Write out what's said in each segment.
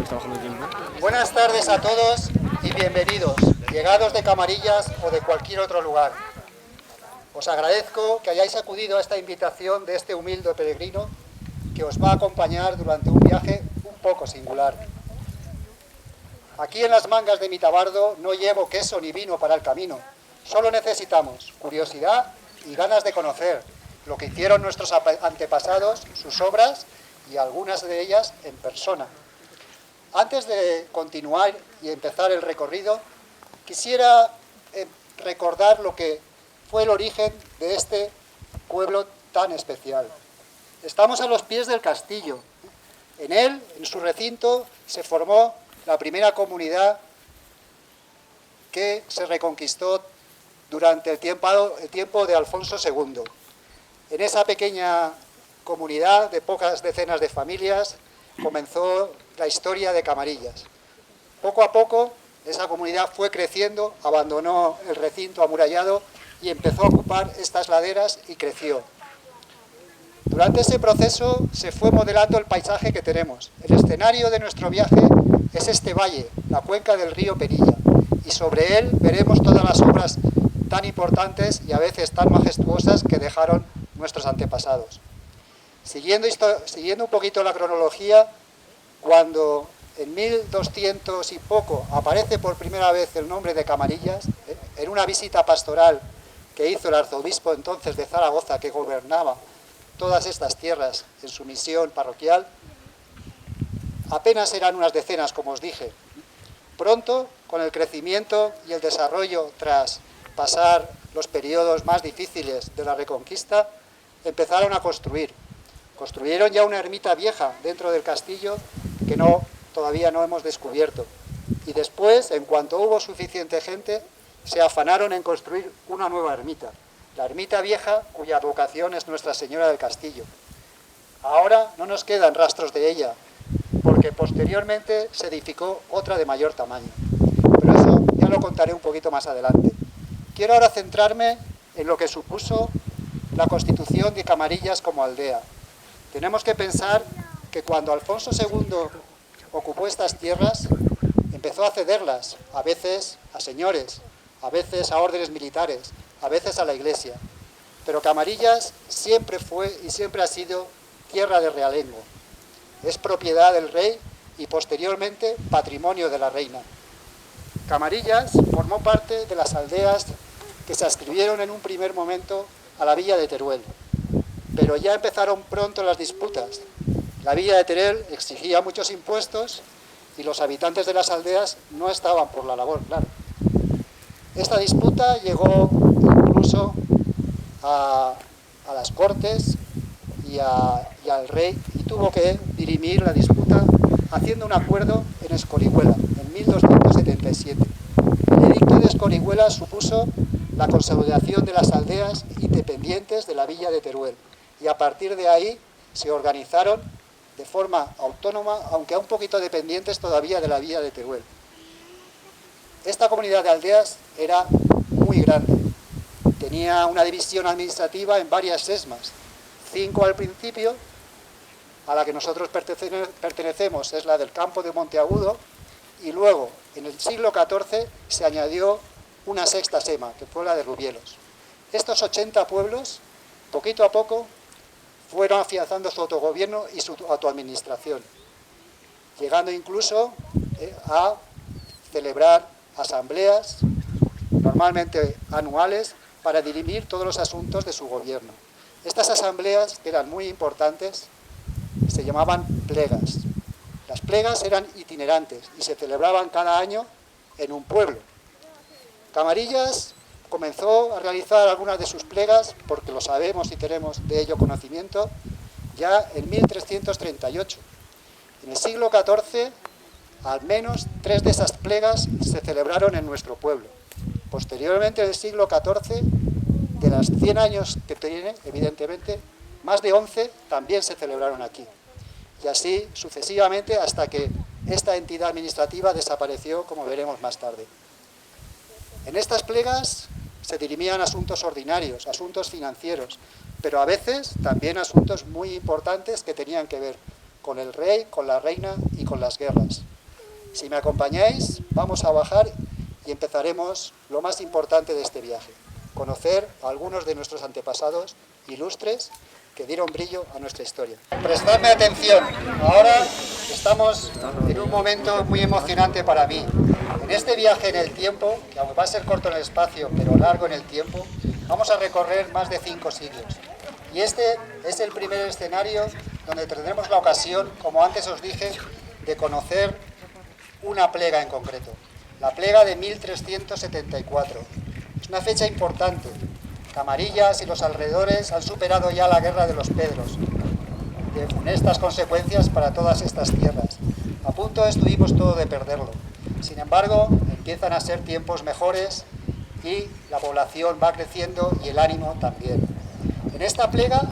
está bajando el tiempo. Buenas tardes a todos y bienvenidos, llegados de Camarillas o de cualquier otro lugar. Os agradezco que hayáis acudido a esta invitación de este humilde peregrino que os va a acompañar durante un viaje un poco singular. Aquí en las mangas de mi tabardo no llevo queso ni vino para el camino. Solo necesitamos curiosidad y ganas de conocer lo que hicieron nuestros antepasados, sus obras y algunas de ellas en persona. Antes de continuar y empezar el recorrido, quisiera recordar lo que fue el origen de este pueblo tan especial. Estamos a los pies del castillo. En él, en su recinto, se formó la primera comunidad que se reconquistó durante el tiempo de Alfonso II. En esa pequeña comunidad de pocas decenas de familias comenzó la historia de Camarillas. Poco a poco esa comunidad fue creciendo, abandonó el recinto amurallado y empezó a ocupar estas laderas y creció. Durante ese proceso se fue modelando el paisaje que tenemos. El escenario de nuestro viaje es este valle, la cuenca del río Penilla, y sobre él veremos todas las obras tan importantes y a veces tan majestuosas que dejaron nuestros antepasados. Siguiendo un poquito la cronología, cuando en 1200 y poco aparece por primera vez el nombre de Camarillas, en una visita pastoral que hizo el arzobispo entonces de Zaragoza, que gobernaba todas estas tierras en su misión parroquial, apenas eran unas decenas, como os dije. Pronto, con el crecimiento y el desarrollo tras pasar los periodos más difíciles de la Reconquista, empezaron a construir. Construyeron ya una ermita vieja dentro del castillo que todavía no hemos descubierto. Y después, en cuanto hubo suficiente gente, se afanaron en construir una nueva ermita, la ermita vieja, cuya advocación es Nuestra Señora del Castillo. Ahora no nos quedan rastros de ella, porque posteriormente se edificó otra de mayor tamaño. Pero eso ya lo contaré un poquito más adelante. Quiero ahora centrarme en lo que supuso la constitución de Camarillas como aldea. Tenemos que pensar que cuando Alfonso II ocupó estas tierras, empezó a cederlas, a veces a señores, a veces a órdenes militares, a veces a la iglesia. Pero Camarillas siempre fue y siempre ha sido tierra de realengo. Es propiedad del rey y posteriormente patrimonio de la reina. Camarillas formó parte de las aldeas que se adscribieron en un primer momento a la villa de Teruel. Pero ya empezaron pronto las disputas. La villa de Teruel exigía muchos impuestos y los habitantes de las aldeas no estaban por la labor, claro. Esta disputa llegó incluso a las Cortes y al rey, y tuvo que dirimir la disputa haciendo un acuerdo en Escorihuela, en 1277. El edicto de Escorihuela supuso la consolidación de las aldeas independientes de la villa de Teruel, y a partir de ahí se organizaron de forma autónoma, aunque un poquito dependientes todavía de la villa de Teruel. Esta comunidad de aldeas era muy grande, tenía una división administrativa en varias sesmas, 5 al principio, a la que nosotros pertenecemos es la del campo de Monteagudo, y luego en el siglo XIV se añadió una sexta sema, que fue la de Rubielos. Estos 80 pueblos, poquito a poco, fueron afianzando su autogobierno y su autoadministración, llegando incluso a celebrar asambleas, normalmente anuales, para dirimir todos los asuntos de su gobierno. Estas asambleas, que eran muy importantes, se llamaban plegas. Las plegas eran itinerantes y se celebraban cada año en un pueblo. Camarillas comenzó a realizar algunas de sus plegas, porque lo sabemos y tenemos de ello conocimiento, ya en 1338. En el siglo XIV, al menos 3 de esas plegas se celebraron en nuestro pueblo. Posteriormente, en el siglo XIV, de las 100 años que tiene, evidentemente, más de 11 también se celebraron aquí. Y así sucesivamente hasta que esta entidad administrativa desapareció, como veremos más tarde. En estas plegas se dirimían asuntos ordinarios, asuntos financieros, pero a veces también asuntos muy importantes que tenían que ver con el rey, con la reina y con las guerras. Si me acompañáis, vamos a bajar y empezaremos lo más importante de este viaje, conocer a algunos de nuestros antepasados ilustres que dieron brillo a nuestra historia. Prestadme atención, ahora estamos en un momento muy emocionante para mí. En este viaje en el tiempo, que aunque va a ser corto en el espacio, pero largo en el tiempo, vamos a recorrer más de 5 siglos. Y este es el primer escenario donde tendremos la ocasión, como antes os dije, de conocer una plega en concreto, la plega de 1374. Es una fecha importante. Camarillas y los alrededores han superado ya la guerra de los Pedros, de funestas consecuencias para todas estas tierras. A punto estuvimos todo de perderlo. Sin embargo, empiezan a ser tiempos mejores y la población va creciendo y el ánimo también. En esta plega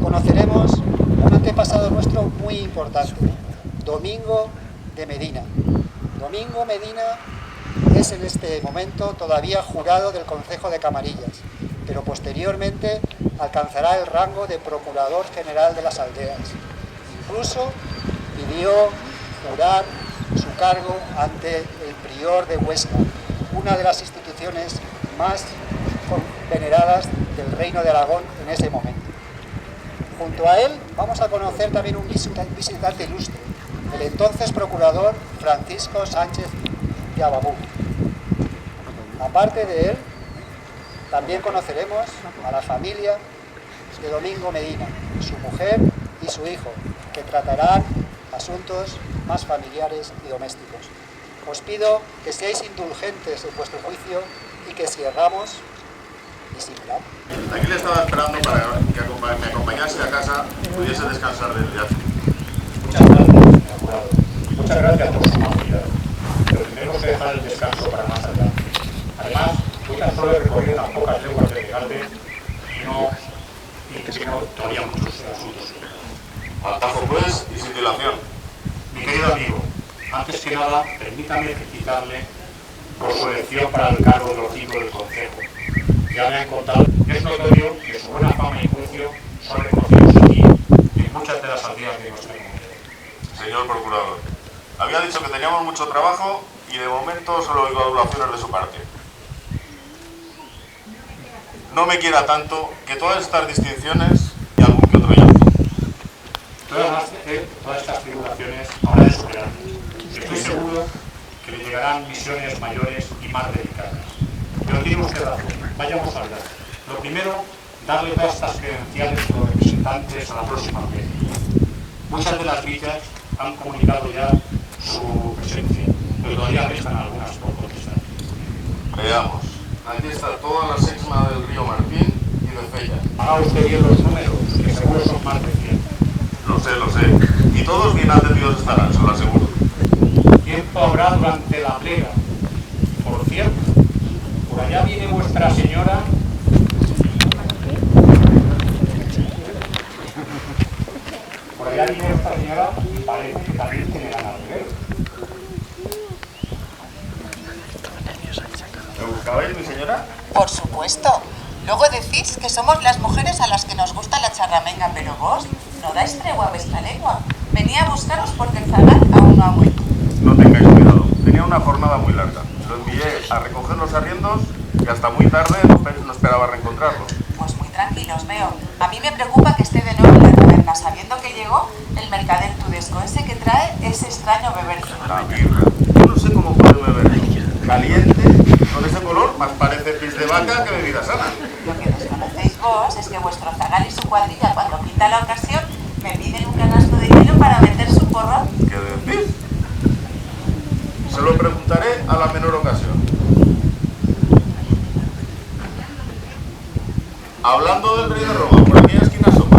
conoceremos un antepasado nuestro muy importante, Domingo de Medina. Domingo Medina es en este momento todavía jurado del Concejo de Camarillas, pero posteriormente alcanzará el rango de Procurador General de las Aldeas. Incluso pidió jurar su cargo ante el prior de Huesca, una de las instituciones más veneradas del Reino de Aragón en ese momento. Junto a él vamos a conocer también un visitante ilustre, el entonces procurador Francisco Sánchez de Ababú. Aparte de él, también conoceremos a la familia de Domingo Medina, su mujer y su hijo, que tratarán asuntos más familiares y domésticos. Os pido que seáis indulgentes en vuestro juicio y que si erramos, disimular. Aquí le estaba esperando para que me acompañase a casa y pudiese descansar del viaje. Muchas gracias, señor jurado. Muchas gracias por su amabilidad. Pero tenemos que dejar el descanso para más allá. Además, hoy tan solo he recorrido unas pocas leguas de Legalde y que tengo todavía muchos asuntos. Al tajo pues y sin dilación. Mi querido amigo, antes que nada, permítame felicitarle por su elección para el cargo de hocico del Concejo. Ya me han contado, es notorio que su buena fama y juicio son reconocidos aquí y en muchas de las aldeas de nuestra comunidad. Señor procurador, había dicho que teníamos mucho trabajo y de momento solo oigo adulaciones de su parte. No me quiera tanto que todas estas distinciones y algún que otro llanto. Todas estas tribulaciones habrá de superarlas. Estoy seguro que le llegarán misiones mayores y más delicadas. Pero tiene usted razón. Vayamos a hablar. Lo primero, darle todas estas credenciales a los representantes a la próxima vez. Muchas de las villas han comunicado ya su presencia, pero todavía restan algunas por contestar. Veamos. Aquí está toda la sexma del río Martín y de Fella. Haga usted bien los números, que seguro son más de 100. Lo sé. Y todos bien atendidos estarán, se lo aseguro. Tiempo habrá durante la plega. Por cierto, por allá viene vuestra señora. Por allá viene vuestra señora y parece que también tiene ganas de ver. ¿Me buscabais, mi señora? Por supuesto. Luego decís que somos las mujeres a las que nos gusta la charramenga, pero vos no dais tregua a vuestra lengua. Venía a buscaros porque el zagal aún no ha vuelto. No tengáis cuidado, tenía una jornada muy larga. Lo envié a recoger los arriendos y hasta muy tarde no esperaba reencontrarlo. Pues muy tranquilos, veo. A mí me preocupa que esté de nuevo en la taberna, sabiendo que llegó el mercader tudesco, ese que trae ese extraño beber. La birra. Yo no sé cómo puede beber. Caliente, con ese color, más parece pis de vaca que bebida sana. Lo que desconocéis vos es que vuestro zagal y su cuadrilla, cuando pinta la ocasión, me piden un canasto de hielo para meter su porrón. ¿Qué decís? Se lo preguntaré a la menor ocasión. Hablando del rey de Roma, por aquella esquina sopa.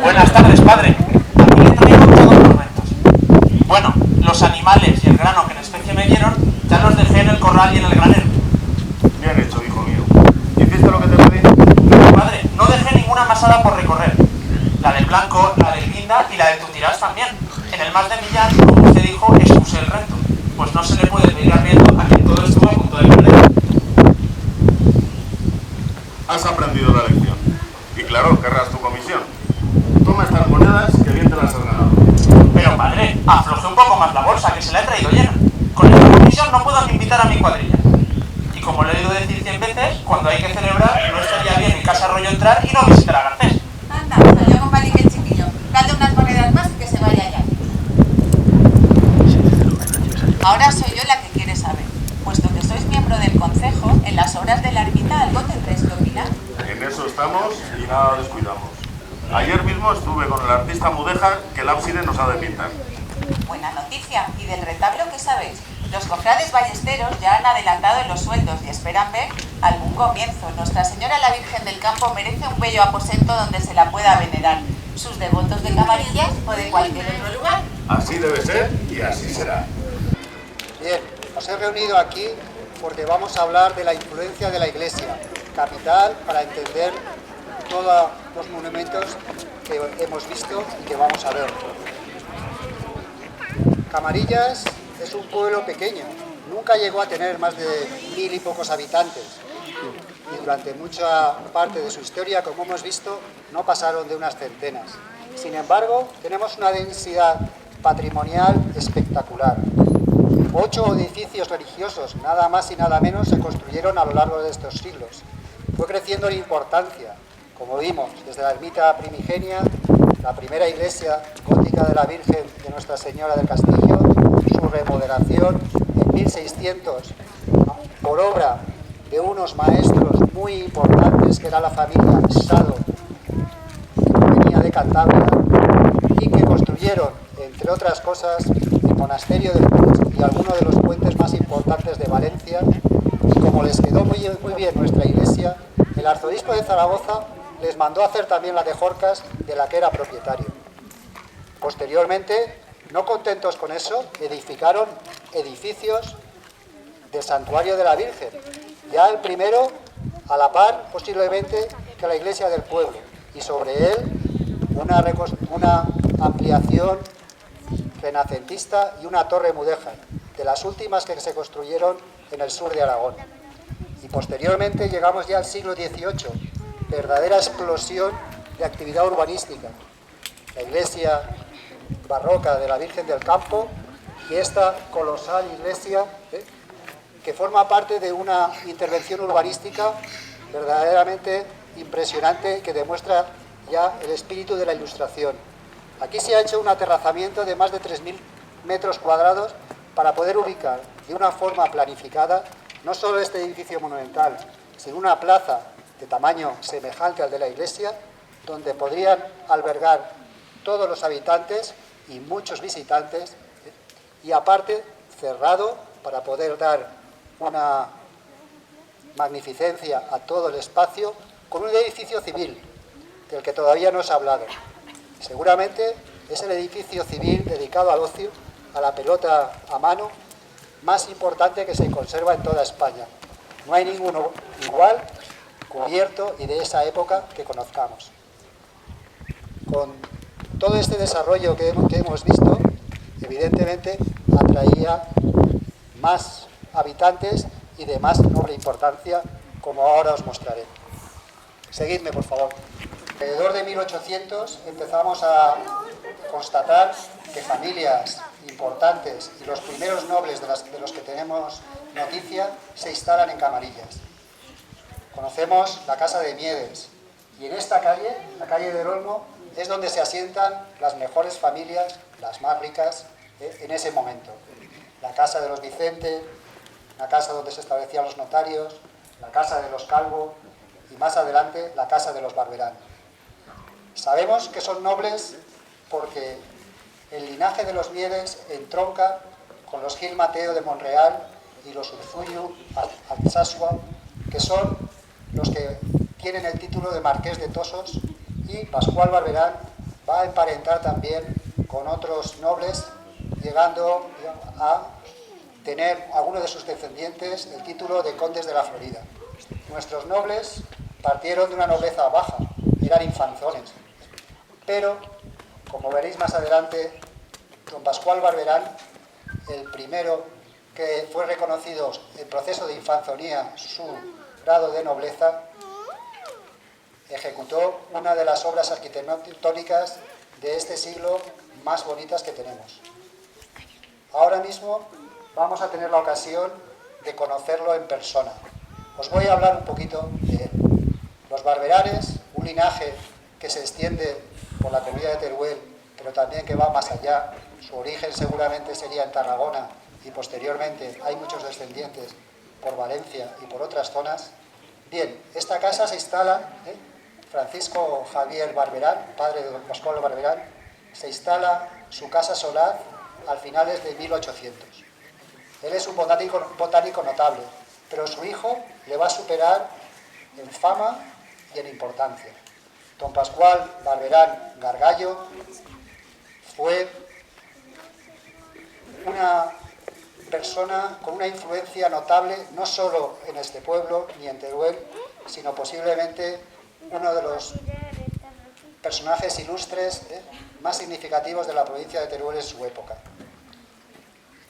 Buenas tardes, padre. Aquí le traigo todos los momentos. Bueno, los animales y el grano que en especie me dieron, ya los dejé en el corral y en el granero. Bien hecho, hijo mío. ¿Hiciste lo que te pedí? Padre, no dejé ninguna masada por recorrer. La del Blanco, la del Guinda y la del Tutirás también. En el mar de Millán, como usted dijo, expuse el resto. Pues no se le puede pedir arriendo a quien todo estuvo a punto de perder. Has aprendido la lección. Y claro, querrás tu comisión. Toma estas monedas que bien te las has ganado. Pero padre, afloje un poco más la bolsa, que se la he traído llena. año no puedo ni invitar a mi cuadrilla. Y como le he oído decir 100 veces, cuando hay que celebrar, no estaría bien en Casa Rollo entrar y no visitar a Garcés. Anda, salió con Malik el chiquillo. Dale unas monedas más y que se vaya ya. Ahora soy yo la que quiere saber. Puesto que sois miembro del concejo, en las obras de la ermita algo tendréis que opinar. En eso estamos y nada descuidamos. Ayer mismo estuve con el artista Mudéjar que el ábside nos ha de pintar. Buena noticia. ¿Y del retablo qué sabéis? Los cofrades ballesteros ya han adelantado en los sueldos y esperan ver algún comienzo. Nuestra Señora la Virgen del Campo merece un bello aposento donde se la pueda venerar. Sus devotos de Camarillas o de cualquier otro lugar. Así debe ser y así será. Bien, os he reunido aquí porque vamos a hablar de la influencia de la Iglesia, capital para entender todos los monumentos que hemos visto y que vamos a ver. Camarillas es un pueblo pequeño, nunca llegó a tener más de 1000 y pocos habitantes y durante mucha parte de su historia, como hemos visto, no pasaron de unas centenas. Sin embargo, tenemos una densidad patrimonial espectacular. 8 edificios religiosos, nada más y nada menos, se construyeron a lo largo de estos siglos. Fue creciendo en importancia, como vimos, desde la ermita primigenia, la primera iglesia gótica de la Virgen de Nuestra Señora del Castillo, su remodelación en 1600 por obra de unos maestros muy importantes, que era la familia Sado, que venía de Cantabria, y que construyeron, entre otras cosas, el monasterio del Puig y algunos de los puentes más importantes de Valencia. Y como les quedó muy bien nuestra iglesia, el arzobispo de Zaragoza les mandó hacer también la de Jorcas, de la que era propietario. Posteriormente, no contentos con eso, edificaron edificios del santuario de la Virgen, ya el primero a la par posiblemente que la iglesia del pueblo, y sobre él una ampliación renacentista y una torre mudéjar, de las últimas que se construyeron en el sur de Aragón. Y posteriormente llegamos ya al siglo XVIII, verdadera explosión de actividad urbanística. La iglesia barroca de la Virgen del Campo y esta colosal iglesia que forma parte de una intervención urbanística verdaderamente impresionante que demuestra ya el espíritu de la Ilustración. Aquí se ha hecho un aterrazamiento de más de 3000 metros cuadrados para poder ubicar de una forma planificada no solo este edificio monumental, sino una plaza de tamaño semejante al de la iglesia, donde podrían albergar todos los habitantes y muchos visitantes, y aparte cerrado para poder dar una magnificencia a todo el espacio, con un edificio civil, del que todavía no se ha hablado. Seguramente es el edificio civil dedicado al ocio, a la pelota a mano, más importante que se conserva en toda España. No hay ninguno igual, cubierto y de esa época que conozcamos. Con todo este desarrollo que hemos visto, evidentemente atraía más habitantes y de más noble importancia, como ahora os mostraré. Seguidme, por favor. Alrededor de 1800 empezamos a constatar que familias importantes y los primeros nobles de los que tenemos noticia se instalan en Camarillas. Conocemos la Casa de Miedes y en esta calle, la calle del Olmo, es donde se asientan las mejores familias, las más ricas en ese momento. La Casa de los Vicente, la casa donde se establecían los notarios, la Casa de los Calvo y más adelante la Casa de los Barberán. Sabemos que son nobles porque el linaje de los Miedes entronca con los Gil Mateo de Monreal y los Urzuyu Alsasua, que son los que tienen el título de Marqués de Tosos, y Pascual Barberán va a emparentar también con otros nobles, llegando a tener algunos de sus descendientes el título de Condes de la Florida. Nuestros nobles partieron de una nobleza baja, eran infanzones, pero, como veréis más adelante, don Pascual Barberán, el primero que fue reconocido en proceso de infanzonía su grado de nobleza, ejecutó una de las obras arquitectónicas de este siglo más bonitas que tenemos. Ahora mismo vamos a tener la ocasión de conocerlo en persona. Os voy a hablar un poquito de él. Los Barberanes, un linaje que se extiende por la comuna de Teruel, pero también que va más allá. Su origen seguramente sería en Tarragona y posteriormente hay muchos descendientes por Valencia y por otras zonas. Bien, esta casa se instala, Francisco Javier Barberán, padre de don Pascual Barberán, se instala su casa solar al finales de 1800. Él es un botánico notable, pero su hijo le va a superar en fama y en importancia. Don Pascual Barberán Gargallo fue una persona con una influencia notable, no solo en este pueblo ni en Teruel, sino posiblemente uno de los personajes ilustres más significativos de la provincia de Teruel en su época.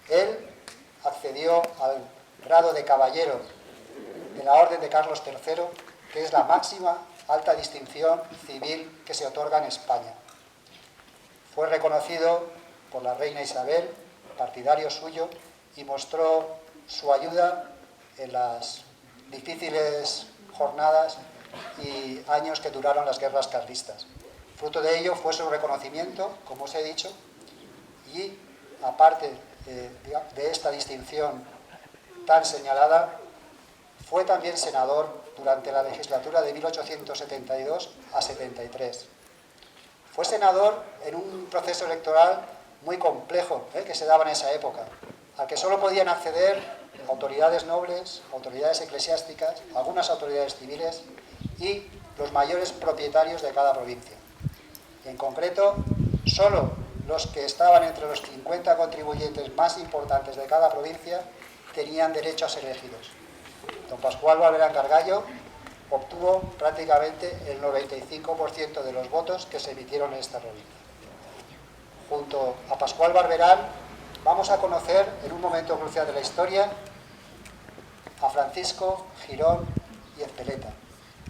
Él accedió al grado de caballero de la Orden de Carlos III, que es la máxima alta distinción civil que se otorga en España. Fue reconocido por la reina Isabel, partidario suyo, y mostró su ayuda en las difíciles jornadas y años que duraron las guerras carlistas. Fruto de ello fue su reconocimiento, como os he dicho, y aparte de esta distinción tan señalada, fue también senador durante la legislatura de 1872 a 73. Fue senador en un proceso electoral muy complejo que se daba en esa época, al que solo podían acceder autoridades nobles, autoridades eclesiásticas, algunas autoridades civiles y los mayores propietarios de cada provincia. En concreto, solo los que estaban entre los 50 contribuyentes más importantes de cada provincia tenían derecho a ser elegidos. Don Pascual Barberán Gargallo obtuvo prácticamente el 95% de los votos que se emitieron en esta provincia. Junto a Pascual Barberán vamos a conocer en un momento crucial de la historia a Francisco Girón y Ezpeleta,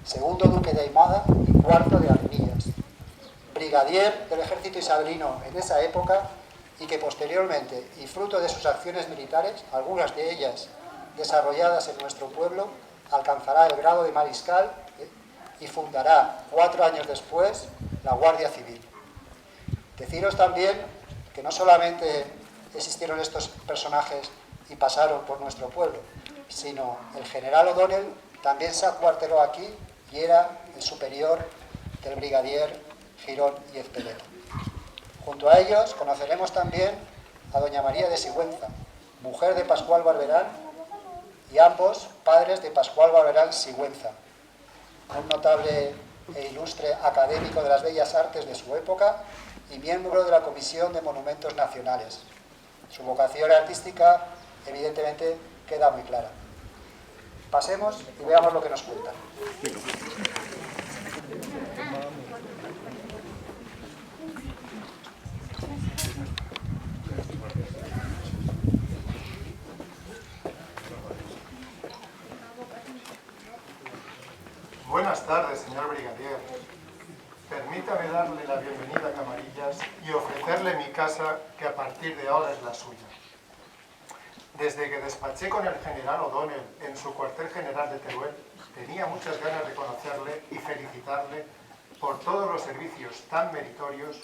segundo duque de Aimada y cuarto de Armillas, brigadier del ejército isabelino en esa época y que posteriormente, y fruto de sus acciones militares, algunas de ellas desarrolladas en nuestro pueblo, alcanzará el grado de mariscal y fundará 4 años después la Guardia Civil. Deciros también que no solamente existieron estos personajes y pasaron por nuestro pueblo, sino el general O'Donnell también se acuarteló aquí y era el superior del brigadier Girón y Ezpeleta. Junto a ellos conoceremos también a doña María de Sigüenza, mujer de Pascual Barberán, y ambos padres de Pascual Barberán Sigüenza, un notable e ilustre académico de las bellas artes de su época y miembro de la Comisión de Monumentos Nacionales. Su vocación artística, evidentemente, queda muy clara. Pasemos y veamos lo que nos cuenta. Buenas tardes, señor brigadier. Permítame darle la bienvenida a Camarillas y ofrecerle mi casa, que a partir de ahora es la suya. Desde que despaché con el general O'Donnell en su cuartel general de Teruel, tenía muchas ganas de conocerle y felicitarle por todos los servicios tan meritorios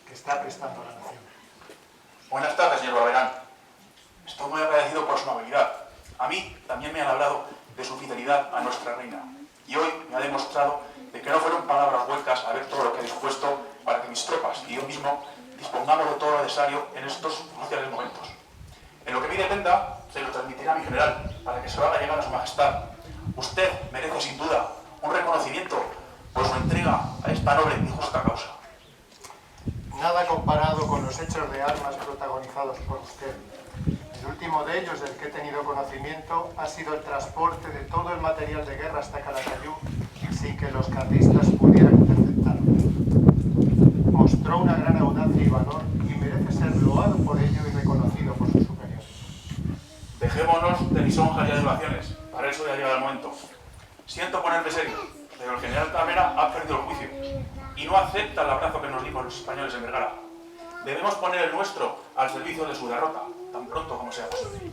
que está prestando a la nación. Buenas tardes, señor Barberán. Estoy muy agradecido por su amabilidad. A mí también me han hablado de su fidelidad a nuestra reina. Y hoy me ha demostrado de que no fueron palabras huecas a ver todo lo que ha dispuesto para que mis tropas y yo mismo dispongamos de todo lo necesario en estos cruciales momentos. En lo que me dependa, se lo transmitiré a mi general para que se lo haga llegar a su majestad. Usted merece sin duda un reconocimiento por su entrega a esta noble y justa causa. Nada comparado con los hechos de armas protagonizados por usted. El último de ellos, del que he tenido conocimiento, ha sido el transporte de todo el material de guerra hasta Calatayud sin que los carlistas pudieran interceptarlo. Mostró una gran audacia y valor y merece ser loado por ello y reconocido por sus superiores. Dejémonos de lisonjas y adulaciones. Para eso ya llega el momento. Siento ponerme serio, pero el general Cabrera ha perdido el juicio y no acepta el abrazo que nos dimos los españoles en Vergara. debemos poner el nuestro al servicio de su derrota, tan pronto como sea posible.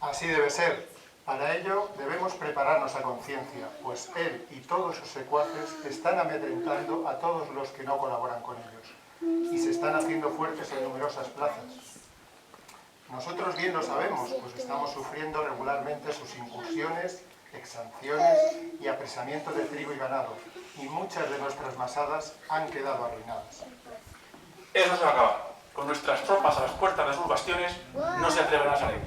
Así debe ser. Para ello debemos prepararnos a conciencia, pues él y todos sus secuaces están amedrentando a todos los que no colaboran con ellos y se están haciendo fuertes en numerosas plazas. Nosotros bien lo sabemos, pues estamos sufriendo regularmente sus incursiones, exacciones y apresamiento de trigo y ganado, y muchas de nuestras masadas han quedado arruinadas. Eso se va a acabar. Con nuestras tropas a las puertas de sus bastiones no se atreverán a salir.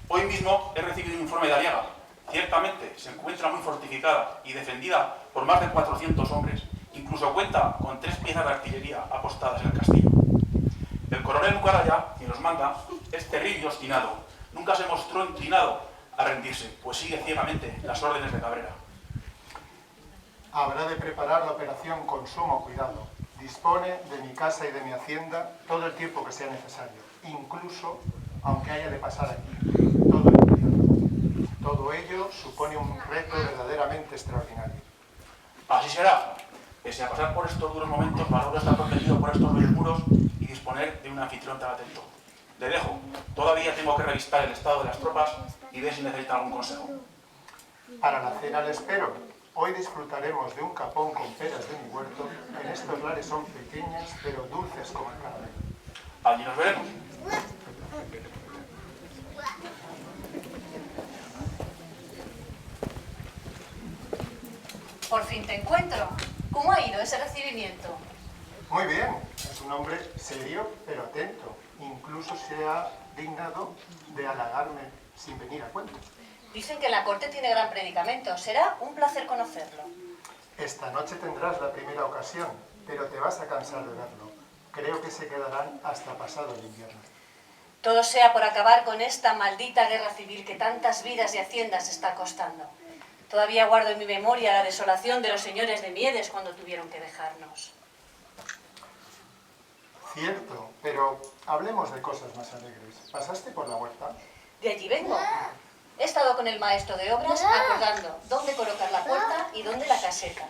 Hoy mismo he recibido un informe de Aliaga. Ciertamente se encuentra muy fortificada y defendida por más de 400 hombres. Incluso cuenta con 3 piezas de artillería apostadas en el castillo. El coronel Mucaraya, quien los manda, es terrible y obstinado. Nunca se mostró inclinado a rendirse, pues sigue ciegamente las órdenes de Cabrera. Habrá de preparar la operación con sumo cuidado. Dispone de mi casa y de mi hacienda todo el tiempo que sea necesario, incluso aunque haya de pasar aquí todo el invierno. Todo ello supone un reto verdaderamente extraordinario. Así será. Pese a pasar por estos duros momentos, Valoro está protegido por estos bellos muros y disponer de un anfitrión tan atento. Le dejo. Todavía tengo que revistar el estado de las tropas y ver si necesita algún consejo. Para la cena le espero. Hoy disfrutaremos de un capón con peras de mi huerto. En estos lares son pequeñas, pero dulces como el caramelo. Allí nos veremos. Por fin te encuentro. ¿Cómo ha ido ese recibimiento? Muy bien. Es un hombre serio, pero atento. Incluso se ha dignado de halagarme sin venir a cuento. Dicen que la corte tiene gran predicamento. Será un placer conocerlo. Esta noche tendrás la primera ocasión, pero te vas a cansar de verlo. Creo que se quedarán hasta pasado el invierno. Todo sea por acabar con esta maldita guerra civil que tantas vidas y haciendas está costando. Todavía guardo en mi memoria la desolación de los señores de Miedes cuando tuvieron que dejarnos. Cierto, pero hablemos de cosas más alegres. ¿Pasaste por la huerta? De allí vengo. He estado con el maestro de obras acordando dónde colocar la puerta y dónde la caseta.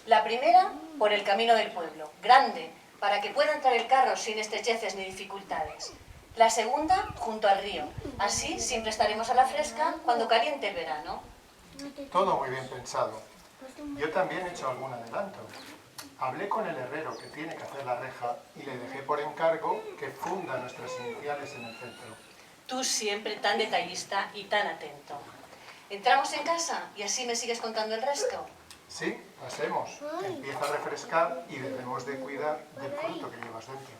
La primera, por el camino del pueblo, grande, para que pueda entrar el carro sin estrecheces ni dificultades. La segunda, junto al río. Así siempre estaremos a la fresca cuando caliente el verano. Todo muy bien pensado. Yo también he hecho algún adelanto. Hablé con el herrero que tiene que hacer la reja y le dejé por encargo que funda nuestras iniciales en el centro. Tú siempre tan detallista y tan atento. ¿Entramos en casa y así me sigues contando el resto? Sí, pasemos. Empieza a refrescar y debemos de cuidar del fruto que llevas dentro.